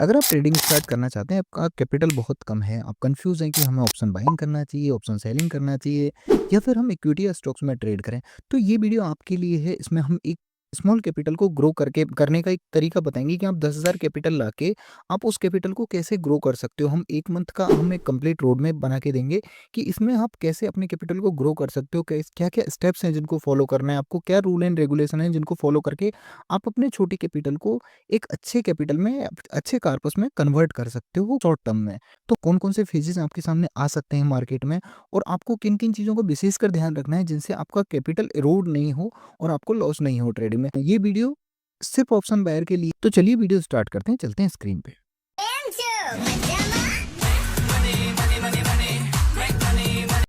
अगर आप trading start करना चाहते हैं, आपका कैपिटल बहुत कम है, आप कंफ्यूज हैं कि हमें ऑप्शन बाइंग करना चाहिए, ऑप्शन सेलिंग करना चाहिए या फिर हम इक्विटी या स्टॉक्स में ट्रेड करें, तो ये वीडियो आपके लिए है। इसमें हम एक स्मॉल कैपिटल को ग्रो करके करने का एक तरीका बताएंगे कि आप 10,000 कैपिटल लाके आप उस कैपिटल को कैसे ग्रो कर सकते हो। हम 1 मंथ का हम एक कंप्लीट रोड मैप बना के देंगे कि इसमें आप कैसे अपने कैपिटल को ग्रो कर सकते हो, क्या-क्या स्टेप्स हैं जिनको फॉलो करना है आपको, क्या रूल एंड रेगुलेशन है जिनको फॉलो करके आप अपने छोटे कैपिटल को एक अच्छे कैपिटल में, अच्छे कार्पस में कन्वर्ट कर सकते हो शॉर्ट टर्म में। तो कौन-कौन से फेजेज़ आपके सामने आ सकते हैं मार्केट में और आपको किन-किन चीज़ों को विशेषकर ध्यान रखना है जिनसे आपका कैपिटल इरोड नहीं हो और आपको लॉस नहीं हो ट्रेडिंग में। ये वीडियो सिर्फ़ ऑप्शन बायर के लिए। तो चलिए वीडियो स्टार्ट करते हैं, चलते हैं स्क्रीन पे।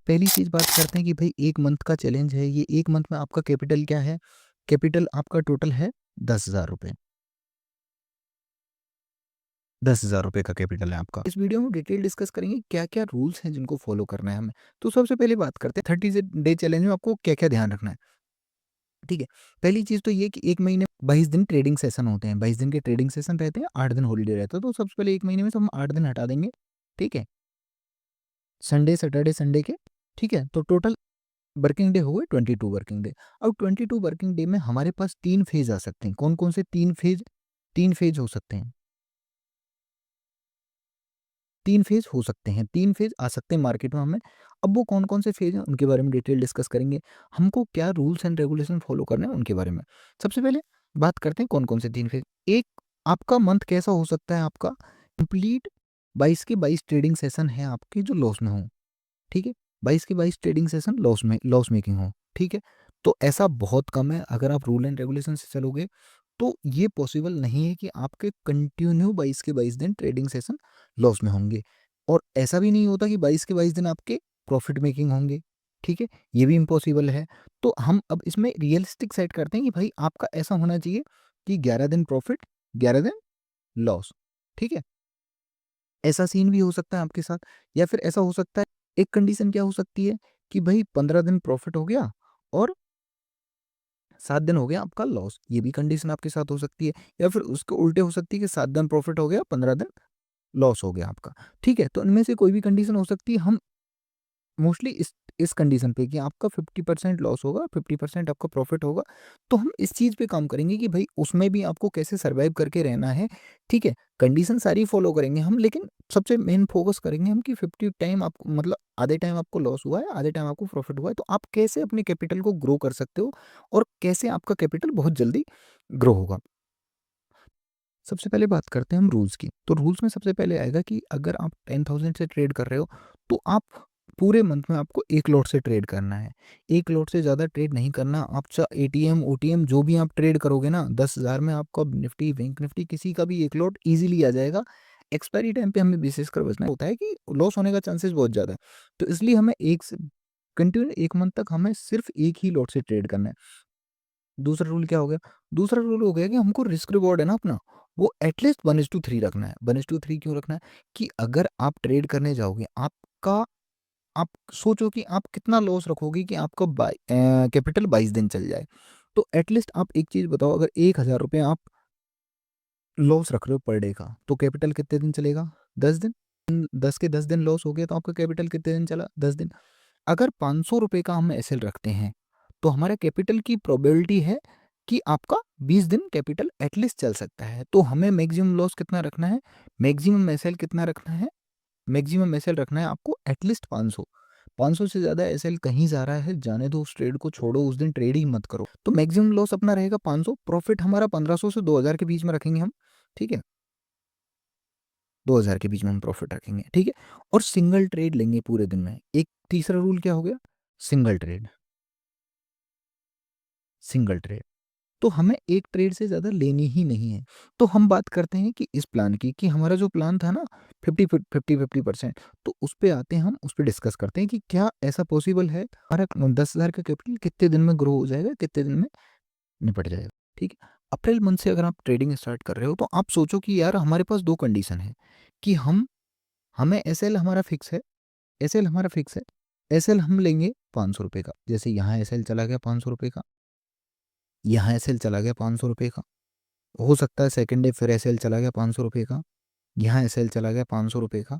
पहली चीज़ बात करते हैं कि भाई 1 मंथ का चैलेंज है। ये 1 मंथ में आपका कैपिटल क्या है? कैपिटल आपका टोटल है ₹10,000। ₹10,000 का कैपिटल है आपका। इस वीडियो में डिटेल डिस्कस करेंगे क्या-क्या रूल्स हैं जिनको फॉलो करना है हमें। तो सबसे पहले बात करते हैं 30 डे चैलेंज में आपको क्या-क्या ध्यान रखना है। ठीक है? पहली चीज़ तो ये कि 1 महीने 22 दिन ट्रेडिंग सेशन होते हैं। 22 दिन के ट्रेडिंग सेशन रहते हैं, 8 दिन हॉलिडे रहता है। तो सबसे पहले 1 महीने में से हम 8 दिन हटा देंगे। ठीक है? संडे, सैटरडे, संडे के। ठीक है? तो टोटल वर्किंग डे हो गए 22 वर्किंग डे। अब 22 वर्किंग डे में हमारे पास 3 फेज़ आ सकते हैं। कौन-कौन से 3 फेज़? 3 फेज़ हो सकते हैं। 3 फेज़ हो सकते हैं, 3 फेज़ आ सकते हैं मार्केट में हमें। अब वो कौन-कौन से फेज़ हैं, उनके बारे में डिटेल डिस्कस करेंगे। हमको क्या रूल्स एंड रेगुलेशन फॉलो करने हैं, उनके बारे में। सबसे पहले बात करते हैं कौन-कौन से 3 फेज़। एक आपका मंथ कैसा हो सकता है आपका कंप्लीट 22 के 22 ट्रेडिंग सेशन हैं आपके जो लॉस में हों, ठीक है? 22 के 22 ट्रेडिंग सेशन लॉस मेकिंग हों, ठीक है? तो ऐसा बहुत कम है। अगर आप रूल एंड रेगुलेशन से चलोगे तो ये पॉसिबल नहीं है कि आपके कंटिन्यू 22 के 22 दिन ट्रेडिंग सेशन लॉस में होंगे और ऐसा भी नहीं होता कि 22 के 22 दिन आपके प्रॉफिट मेकिंग होंगे, ठीक है? ये भी इम्पॉसिबल है। तो हम अब इसमें रियलिस्टिक सेट करते हैं कि भाई आपका ऐसा होना चाहिए कि 11 दिन प्रॉफिट, 11 दिन लॉस, ठीक है? ऐसा सीन भी हो सकता है आपके साथ या फिर ऐसा हो सकता है, एक कंडीशन क्या हो सकती है कि भाई 15 दिन प्रॉफिट हो गया और 7 दिन हो गया आपका लॉस। ये भी कंडीशन आपके साथ हो सकती है या फिर उसके उल्टे हो सकती है कि 7 दिन प्रॉफिट हो गया, 15 दिन लॉस हो गया आपका। ठीक है? तो इनमें से कोई भी कंडीशन हो सकती है। हम मोस्टली इस कंडीशन पे कि आपका 50% लॉस होगा, 50% आपका प्रॉफिट होगा, तो हम इस चीज़ पे काम करेंगे कि भाई उसमें भी आपको कैसे सर्वाइव करके रहना है, ठीक है? कंडीशन सारी फॉलो करेंगे हम, लेकिन सबसे मेन फोकस करेंगे हम कि 50 टाइम आपको, मतलब आधे टाइम आपको लॉस हुआ है, आधे टाइम आपको प्रॉफिट हुआ है, तो आप कैसे अपने कैपिटल को ग्रो कर सकते हो और कैसे आपका कैपिटल बहुत जल्दी ग्रो होगा। सबसे पहले बात करते हैं हम रूल्स की। तो रूल्स में सबसे पहले आएगा कि अगर आप 10,000 से ट्रेड कर रहे हो, तो आप पूरे मंथ में आपको 1 लॉट से ट्रेड करना है। 1 लॉट से ज़्यादा ट्रेड नहीं करना। आप एटीएम, ओटीएम जो भी आप ट्रेड करोगे ना, 10,000 में आपका निफ्टी, बैंक निफ्टी किसी का भी 1 लॉट ईज़िली आ जाएगा। एक्सपायरी टाइम पे हमें विशेषकर बचना होता है कि लॉस होने का चांसेस बहुत ज़्यादा है। तो इसलिए हमें एक से कंटिन्यू 1 मंथ तक हमें सिर्फ़ 1 ही लॉट से ट्रेड करना है। दूसरा रूल क्या हो गया? दूसरा रूल हो गया कि हमको रिस्क रिवॉर्ड है ना अपना, वो एटलीस्ट 1:3 रखना है। 1:3 क्यों रखना है? कि अगर आप ट्रेड करने जाओगे, आपका आप सोचो कि आप कितना लॉस रखोगे कि आपका कैपिटल 22 दिन चल जाए। तो एटलीस्ट आप एक चीज़ बताओ, अगर ₹1000 आप लॉस रख रहे हो पर डे का, तो कैपिटल कितने दिन चलेगा? 10 दिन। 10 के 10 दिन लॉस हो गया तो आपका कैपिटल कितने दिन चला? 10 दिन। अगर ₹500 का हम एसएल रखते हैं, तो हमारा कैपिटल की प्रोबेबिलिटी है कि आपका 20 दिन कैपिटल एटलीस्ट चल सकता है। तो हमें मैक्सिमम लॉस कितना रखना है? मैक्सिमम एसएल कितना रखना है? मैक्सिमम एसएल रखना है आपको एटलीस्ट 500। 500 से ज़्यादा एसएल कहीं जा रहा है, जाने दो, उस ट्रेड को छोड़ो, उस दिन ट्रेड ही मत करो। तो मैक्सिमम लॉस अपना रहेगा 500, प्रॉफिट हमारा 1500 से 2000 के बीच में रखेंगे हम, ठीक है? 2000 के बीच में हम प्रॉफिट रखेंगे, ठीक है? और सिंगल ट्रेड लेंगे पूरे दिन में। एक तीसरा रूल क्या हो गया? Single trade. Single trade. तो हमें एक ट्रेड से ज़्यादा लेनी ही नहीं है। तो हम बात करते हैं कि इस प्लान की, कि हमारा जो प्लान था ना 50-50% तो उस पे आते हैं हम, उस पे डिस्कस करते हैं कि क्या ऐसा पॉसिबल है, हमारा 10,000 का कैपिटल कितने दिन में ग्रो हो जाएगा, कितने दिन में निपट जाएगा, ठीक है? अप्रैल मंथ से अगर आप ट्रेडिंग स्टार्ट कर रहे हो, तो आप सोचो कि यार हमारे पास 2 कंडीशन है कि हमें एसएल हमारा फिक्स है, एसएल हमारा फिक्स है। एसएल हम लेंगे ₹500 का। जैसे यहाँ एसएल चला गया ₹500 का, यहाँ एसएल चला गया ₹500 का। हो सकता है सेकंड डे फिर एसएल चला गया ₹500 का, यहाँ एसएल चला गया 500 रुपये का,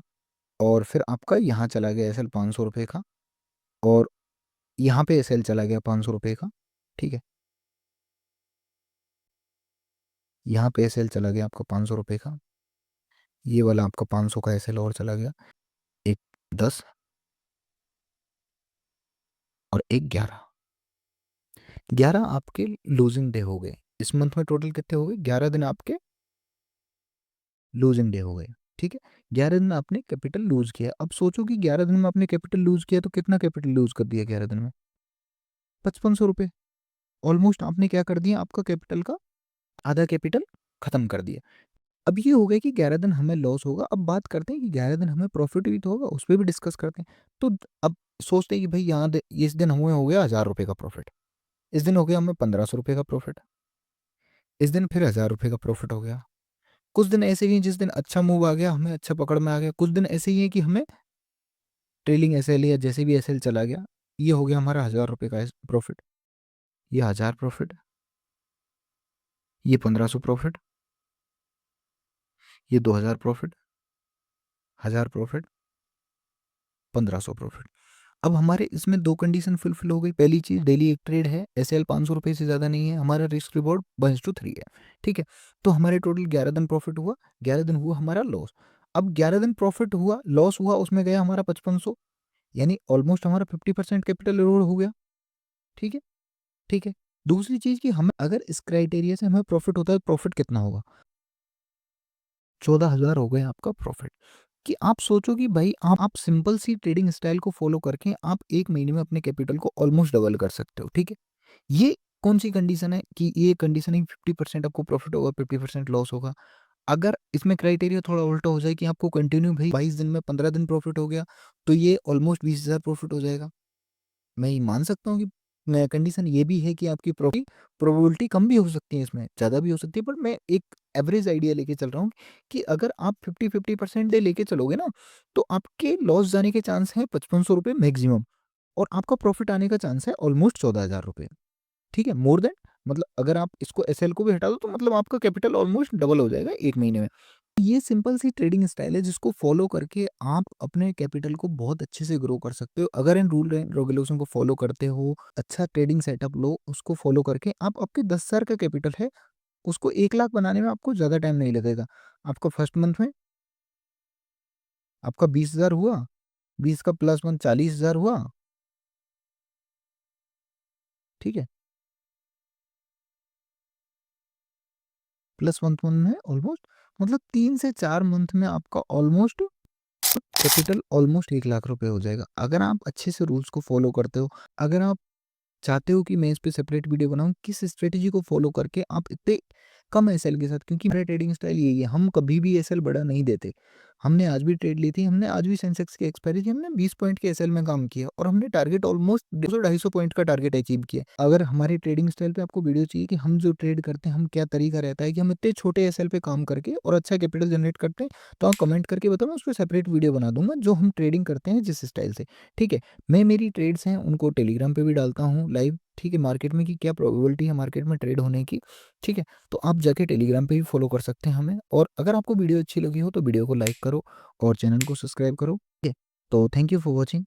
और फिर आपका यहाँ चला गया एसएल 500 रुपये का, और यहाँ पे एसएल चला गया 500 रुपये का, ठीक है। यहाँ पे एसएल चला गया आपका 500 रुपये का, ये वाला आपका 500 का एसएल और चला गया, एक 10 और एक 11। 11 आपके लूजिंग डे हो गए। इस मंथ में टोटल कितने हो गए? 11 दिन आपके लूजिंग डे हो गए, ठीक है। 11 दिन आपने कैपिटल लूज किया। अब सोचो कि 11 दिन में आपने कैपिटल लूज किया तो कितना कैपिटल लूज कर दिया 11 दिन में? 5500 रुपये। ऑलमोस्ट आपने क्या कर दिया, आपका कैपिटल का आधा कैपिटल खत्म कर दिया। अब ये हो गया कि 11 दिन हमें लॉस होगा। अब बात करते हैं कि 11 दिन हमें प्रॉफिट भी तो होगा, उस पर भी डिस्कस करते हैं। तो अब सोचते हैं कि भाई यहाँ इस दिन हमें हो गया 1000 रुपये का प्रॉफिट, इस दिन हो गया हमें 1500 रुपये का प्रॉफिट, इस दिन फिर 1000 रुपये का प्रॉफिट हो गया। कुछ दिन ऐसे ही हैं जिस दिन अच्छा मूव आ गया, हमें अच्छा पकड़ में आ गया। कुछ दिन ऐसे ही है कि हमें ट्रेलिंग एसएल या जैसे भी एसएल चला गया, ये हो गया हमारा 1000 रुपये का प्रॉफिट, ये 1000 प्रॉफिट, ये 1500 प्रॉफिट, ये 2000 प्रॉफिट, 1000 प्रॉफिट, 1500 प्रॉफिट। अब हमारे इसमें दो कंडीशन फुलफिल हो गई। पहली चीज, डेली एक ट्रेड है, एसएल 500 रुपये से ज़्यादा नहीं है, हमारा रिस्क रिवॉर्ड 1:3 है, ठीक है। तो हमारे टोटल 11 दिन प्रॉफिट हुआ, 11 दिन हुआ हमारा लॉस। अब 11 दिन प्रॉफिट हुआ, लॉस हुआ, उसमें गया हमारा 5500, यानी ऑलमोस्ट हमारा 50% कैपिटल इरोड हो गया, ठीक है, ठीक है। दूसरी चीज कि हमें अगर इस क्राइटेरिया से हमें प्रॉफिट होता है, प्रॉफिट कितना होगा? 14,000 हो गए आपका प्रॉफिट। कि आप सोचो कि भाई आप सिंपल सी ट्रेडिंग स्टाइल को फॉलो करके आप 1 महीने में अपने कैपिटल को ऑलमोस्ट डबल कर सकते हो, ठीक है। ये कौन सी कंडीशन है कि ये कंडीशन है 50% आपको प्रॉफिट होगा, 50% लॉस होगा। अगर इसमें क्राइटेरिया थोड़ा उल्टा हो जाए कि आपको कंटिन्यू भाई 22 दिन में 15 दिन प्रॉफिट हो गया, तो ये ऑलमोस्ट 20,000 प्रॉफिट हो जाएगा। मैं ये मान सकता हूँ कि कंडीशन ये भी है कि आपकी प्रोबेबिलिटी कम भी हो सकती है, इसमें ज़्यादा भी हो सकती है, पर मैं एक एवरेज आइडिया लेके चल रहा हूँ कि अगर आप 50-50% दे लेके चलोगे ना, तो आपके लॉस जाने के चांस हैं 5500 रुपये मैक्सिमम, और आपका प्रॉफिट आने का चांस है ऑलमोस्ट 14,000 रुपये, ठीक है। मोर देन, मतलब अगर आप इसको एसएल को भी हटा दो तो मतलब आपका कैपिटल ऑलमोस्ट डबल हो जाएगा 1 महीने में। ये सिंपल सी ट्रेडिंग स्टाइल है जिसको फॉलो करके आप अपने कैपिटल को बहुत अच्छे से ग्रो कर सकते हो। अगर इन रूल एंड रेगुलेशन को फॉलो करते हो, अच्छा ट्रेडिंग सेटअप लो, उसको फॉलो करके आप आपके 10,000 का कैपिटल है, उसको 1 लाख बनाने में आपको ज़्यादा टाइम नहीं लगेगा। आपका फर्स्ट मंथ में आपका 20,000 हुआ, 20 का प्लस 1 40,000 हुआ, ठीक है। प्लस 1 मंथ में ऑलमोस्ट, मतलब 3 से 4 मंथ में आपका ऑलमोस्ट कैपिटल ऑलमोस्ट 1 लाख रुपए हो जाएगा। अगर आप अच्छे से रूल्स को फॉलो करते हो, अगर आप चाहते हो कि मैं इस पे सेपरेट वीडियो बनाऊँ, किस स्ट्रेटजी को फॉलो करके आप इतने कम एसएल के साथ, क्योंकि मेरा ट्रेडिंग स्टाइल यही है, हम कभी भी एसएल बड़ा नहीं देते। हमने आज भी ट्रेड ली थी, हमने आज भी सेंसेक्स की एक्सपायरी थी, हमने 20 पॉइंट के एसएल में काम किया और हमने टारगेट ऑलमोस्ट 200-250 पॉइंट का टारगेट अचीव किया। अगर हमारी ट्रेडिंग स्टाइल पे आपको वीडियो चाहिए कि हम जो ट्रेड करते हैं, हम क्या तरीका रहता है कि हम इतने छोटे एसएल पे काम करके और अच्छा कैपिटल जनरेट करते हैं, तो आप कमेंट करके बताओ, मैं उस पर सेपरेट वीडियो बना दूंगा, जो हम ट्रेडिंग करते हैं जिस स्टाइल से, ठीक है। मैं मेरी ट्रेड्स हैं उनको टेलीग्राम पे भी डालता हूँ लाइव, ठीक है, मार्केट में कि क्या प्रोबेबिलिटी है मार्केट में ट्रेड होने की, ठीक है। तो आप जाके टेलीग्राम पे भी फॉलो कर सकते हैं हमें, और अगर आपको वीडियो अच्छी लगी हो तो वीडियो को लाइक करो और चैनल को सब्सक्राइब करो, ठीक है। तो थैंक यू फॉर वॉचिंग।